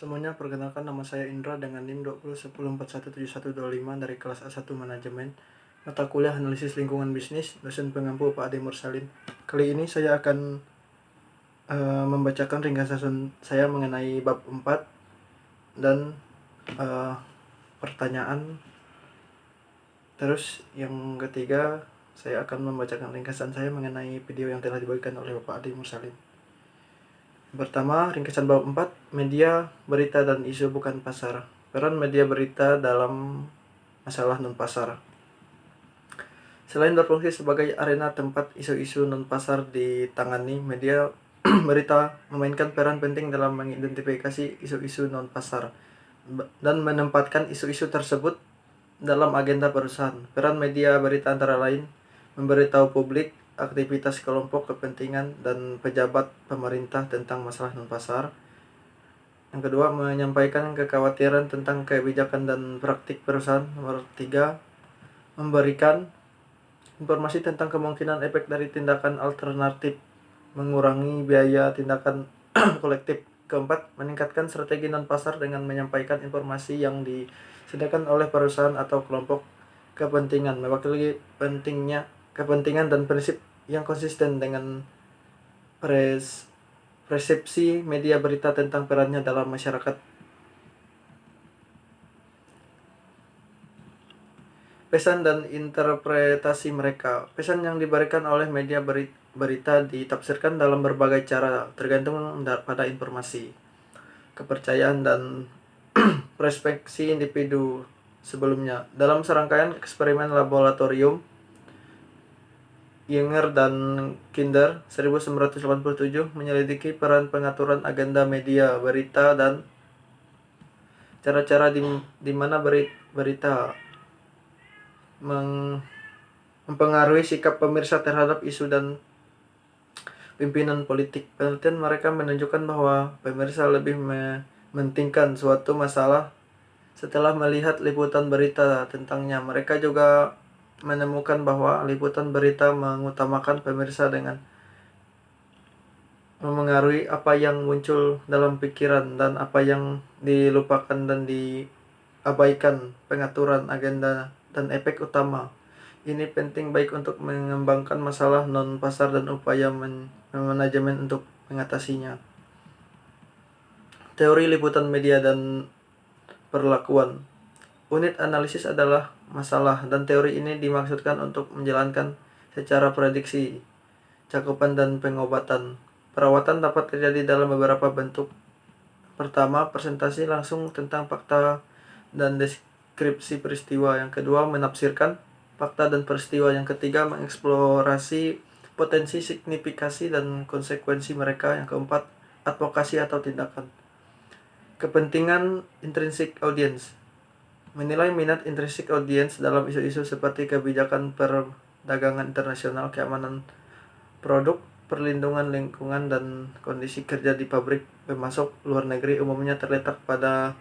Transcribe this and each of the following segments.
Semuanya, perkenalkan, nama saya Indra dengan NIM 2010417125 dari kelas A1 Manajemen, mata kuliah Analisis Lingkungan Bisnis, dosen pengampu Pak Ade Mursalin. Kali ini saya akan membacakan ringkasan saya mengenai bab 4 dan pertanyaan. Terus yang ketiga, saya akan membacakan ringkasan saya mengenai video yang telah dibagikan oleh Bapak Ade Mursalin. Pertama, ringkasan bab 4, media, berita, dan isu bukan pasar. Peran media berita dalam masalah non-pasar. Selain berfungsi sebagai arena tempat isu-isu non-pasar ditangani, media berita memainkan peran penting dalam mengidentifikasi isu-isu non-pasar dan menempatkan isu-isu tersebut dalam agenda perusahaan. Peran media berita antara lain memberitahu publik aktivitas kelompok kepentingan dan pejabat pemerintah tentang masalah non-pasar. Yang kedua, menyampaikan kekhawatiran tentang kebijakan dan praktik perusahaan. Nomor 3, memberikan informasi tentang kemungkinan efek dari tindakan alternatif, mengurangi biaya tindakan kolektif. Keempat, meningkatkan strategi non-pasar dengan menyampaikan informasi yang disediakan oleh perusahaan atau kelompok kepentingan, mewakili kepentingan dan prinsip yang konsisten dengan persepsi media berita tentang perannya dalam masyarakat. Pesan dan interpretasi mereka. Pesan yang diberikan oleh media berita ditafsirkan dalam berbagai cara, tergantung pada informasi, kepercayaan, dan perspektif individu sebelumnya. Dalam serangkaian eksperimen laboratorium Younger dan Kinder 1987 menyelidiki peran pengaturan agenda media berita dan cara-cara di mana berita mempengaruhi sikap pemirsa terhadap isu dan pimpinan politik. Penelitian mereka menunjukkan bahwa pemirsa lebih mementingkan suatu masalah setelah melihat liputan berita tentangnya. Mereka juga menemukan bahwa liputan berita mengutamakan pemirsa dengan memengaruhi apa yang muncul dalam pikiran dan apa yang dilupakan dan diabaikan pengaturan agenda dan efek utama. Ini penting baik untuk mengembangkan masalah non-pasar dan upaya manajemen untuk mengatasinya. Teori liputan media dan perlakuan. Unit analisis adalah masalah, dan teori ini dimaksudkan untuk menjalankan secara prediksi, cakupan, dan pengobatan. Perawatan dapat terjadi dalam beberapa bentuk. Pertama, presentasi langsung tentang fakta dan deskripsi peristiwa. Yang kedua, menafsirkan fakta dan peristiwa. Yang ketiga, mengeksplorasi potensi, signifikasi, dan konsekuensi mereka. Yang keempat, advokasi atau tindakan. Kepentingan intrinsic audience. Menilai minat intrinsic audience dalam isu-isu seperti kebijakan perdagangan internasional, keamanan produk, perlindungan lingkungan, dan kondisi kerja di pabrik pemasok luar negeri umumnya terletak pada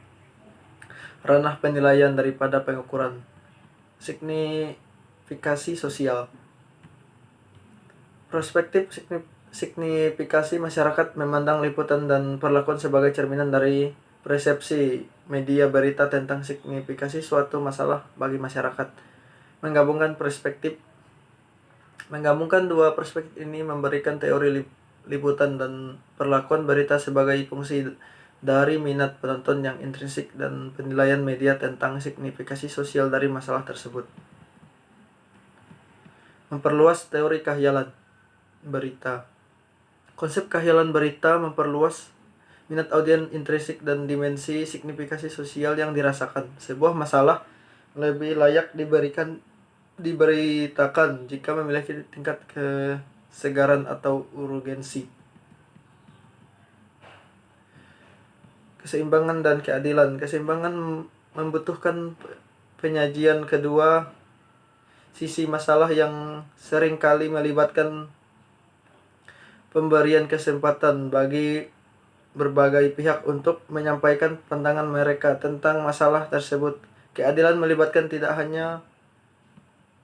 ranah penilaian daripada pengukuran. Signifikasi sosial. Perspektif signifikasi masyarakat memandang liputan dan perlakuan sebagai cerminan dari persepsi media berita tentang signifikasi suatu masalah bagi masyarakat. Menggabungkan dua perspektif ini memberikan teori liputan dan perlakuan berita sebagai fungsi dari minat penonton yang intrinsik dan penilaian media tentang signifikasi sosial dari masalah tersebut. Memperluas teori khayalan berita. Konsep khayalan berita memperluas minat audiens intrinsik dan dimensi signifikasi sosial yang dirasakan. Sebuah masalah lebih layak diberitakan jika memiliki tingkat kesegaran atau urgensi. Keseimbangan dan keadilan. Keseimbangan membutuhkan penyajian kedua sisi masalah yang seringkali melibatkan pemberian kesempatan bagi berbagai pihak untuk menyampaikan pandangan mereka tentang masalah tersebut. Keadilan melibatkan tidak hanya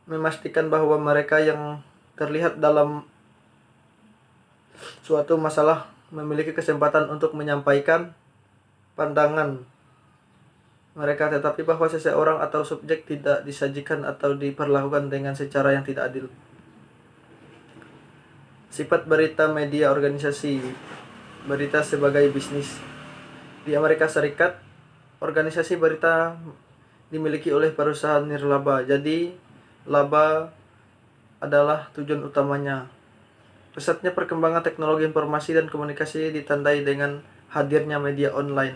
memastikan bahwa mereka yang terlihat dalam suatu masalah memiliki kesempatan untuk menyampaikan pandangan mereka, tetapi bahwa seseorang atau subjek tidak disajikan atau diperlakukan dengan secara yang tidak adil. Sifat berita media organisasi. Berita sebagai bisnis. Di Amerika Serikat, organisasi berita dimiliki oleh perusahaan nirlaba, jadi laba adalah tujuan utamanya. Pesatnya perkembangan teknologi informasi dan komunikasi ditandai dengan hadirnya media online.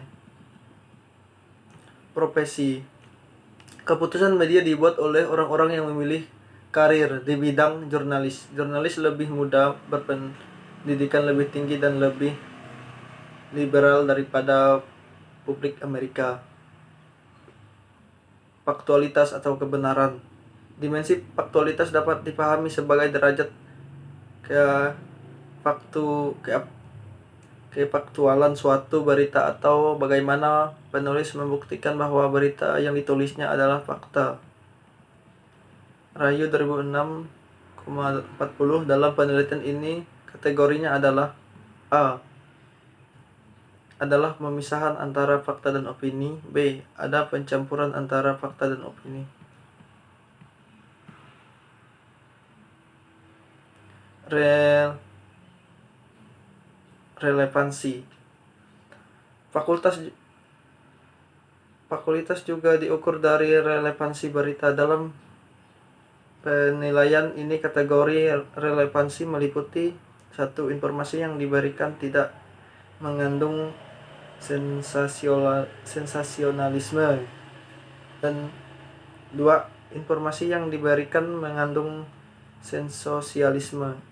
Profesi. Keputusan media dibuat oleh orang-orang yang memilih karir di bidang jurnalis. Jurnalis lebih muda, berpendidikan lebih tinggi, dan lebih liberal daripada publik Amerika. Faktualitas atau kebenaran. Dimensi faktualitas dapat dipahami sebagai derajat kefaktualan suatu berita atau bagaimana penulis membuktikan bahwa berita yang ditulisnya adalah fakta. Rayu 2006,40. Dalam penelitian ini kategorinya adalah A. Adalah pemisahan antara fakta dan opini. B. Ada pencampuran antara fakta dan opini. Relevansi. Fakultas juga diukur dari relevansi berita. Dalam penilaian ini, kategori relevansi meliputi: 1. Informasi yang diberikan tidak mengandung sensasionalisme, dan 2. Informasi yang diberikan mengandung sensosialisme.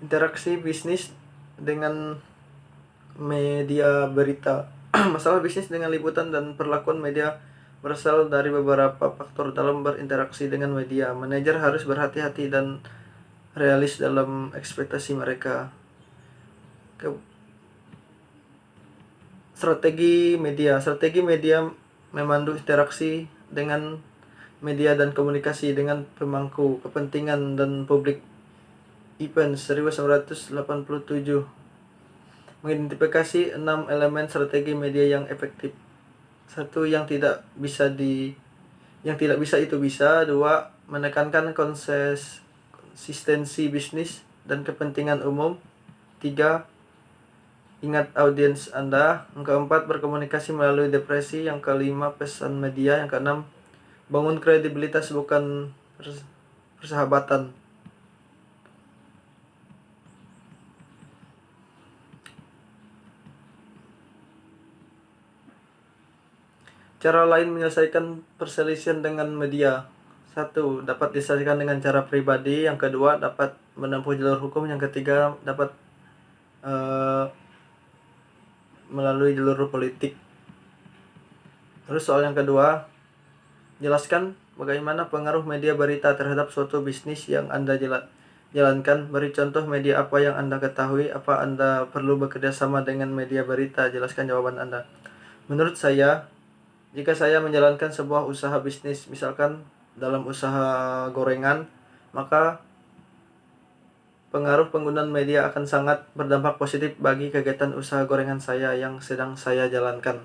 Interaksi bisnis dengan media berita. Masalah bisnis dengan liputan dan perlakuan media berasal dari beberapa faktor dalam berinteraksi dengan media. Manajer harus berhati-hati dan realis dalam ekspektasi mereka. Strategi media. Strategi media memandu interaksi dengan media dan komunikasi dengan pemangku kepentingan dan publik. Evans 1987 mengidentifikasi 6 elemen strategi media yang efektif. 1. Yang tidak bisa itu bisa. 2. Menekankan konsistensi bisnis dan kepentingan umum. 3. Ingat audiens Anda. Yang keempat, berkomunikasi melalui depresi. Yang kelima, pesan media. Yang keenam, bangun kredibilitas bukan persahabatan. Cara lain menyelesaikan perselisihan dengan media. 1. Dapat diselesaikan dengan cara pribadi. Yang kedua, dapat menempuh jalur hukum. Yang ketiga, dapat melalui jalur politik. Terus soal yang kedua, jelaskan bagaimana pengaruh media berita terhadap suatu bisnis yang Anda jalankan. Beri contoh media apa yang Anda ketahui. Apa Anda perlu bekerja sama dengan media berita? Jelaskan jawaban Anda. Menurut saya, jika saya menjalankan sebuah usaha bisnis, misalkan dalam usaha gorengan, maka pengaruh penggunaan media akan sangat berdampak positif bagi kegiatan usaha gorengan saya yang sedang saya jalankan.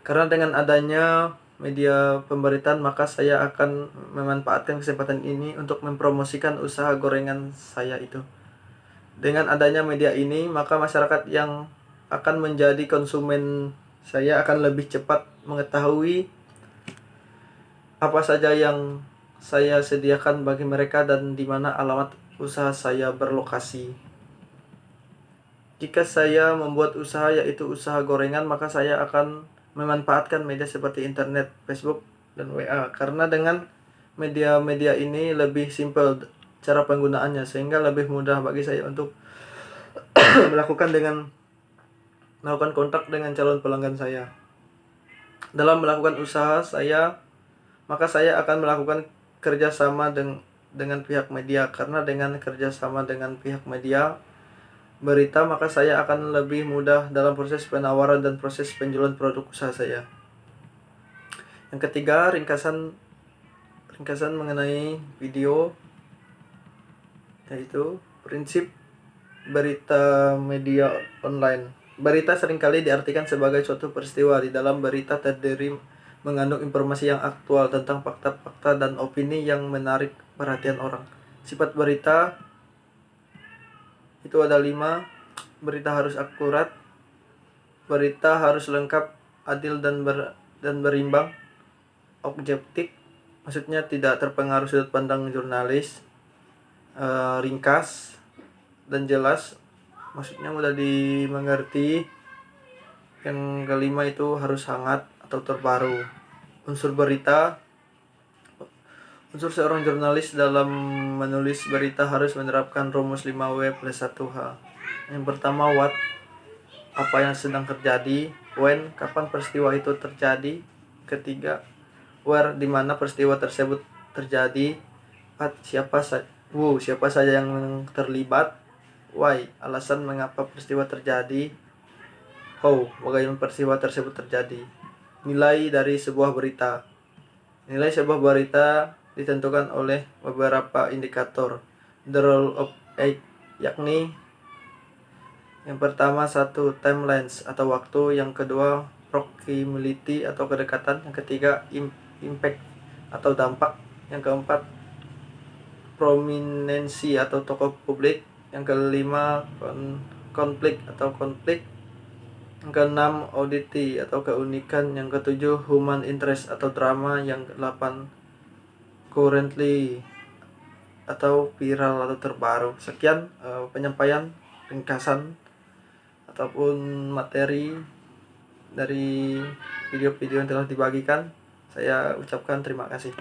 Karena dengan adanya media pemberitaan, maka saya akan memanfaatkan kesempatan ini untuk mempromosikan usaha gorengan saya itu. Dengan adanya media ini, maka masyarakat yang akan menjadi konsumen saya akan lebih cepat mengetahui apa saja yang saya sediakan bagi mereka dan di mana alamat usaha saya berlokasi. Jika saya membuat usaha, yaitu usaha gorengan, maka saya akan memanfaatkan media seperti internet, Facebook, dan WA. Karena dengan media-media ini lebih simpel cara penggunaannya, sehingga lebih mudah bagi saya untuk melakukan kontak dengan calon pelanggan saya. Dalam melakukan usaha maka saya akan melakukan kerjasama dengan pihak media. Karena dengan kerjasama dengan pihak media berita, maka saya akan lebih mudah dalam proses penawaran dan proses penjualan produk usaha saya. Yang ketiga, ringkasan mengenai video, yaitu prinsip Berita media online. Berita seringkali diartikan sebagai suatu peristiwa. Di dalam berita terdiri mengandung informasi yang aktual tentang fakta-fakta dan opini yang menarik perhatian orang. Sifat berita itu ada 5. Berita harus akurat, berita harus lengkap, adil dan berimbang, objektif, maksudnya tidak terpengaruh sudut pandang jurnalis, ringkas dan jelas, maksudnya mudah dimengerti. Yang kelima itu harus hangat atau terbaru. Unsur seorang jurnalis dalam menulis berita harus menerapkan rumus 5W+1H. Yang pertama, what, apa yang sedang terjadi. When, kapan peristiwa itu terjadi. Ketiga, where, di mana peristiwa tersebut terjadi. 4, siapa saja yang terlibat. Why, alasan mengapa peristiwa terjadi. How, bagaimana peristiwa tersebut terjadi. Nilai dari sebuah berita. Nilai sebuah berita ditentukan oleh beberapa indikator. The rule of 8, yakni yang pertama 1, time length atau waktu, yang kedua proximity atau kedekatan, yang ketiga impact atau dampak, yang keempat prominensi atau tokoh publik, yang kelima konflik atau konflik, yang keenam oddity atau keunikan, yang ketujuh human interest atau drama, yang ke-8 currently atau viral atau terbaru. Sekian penyampaian ringkasan ataupun materi dari video-video yang telah dibagikan. Saya ucapkan terima kasih.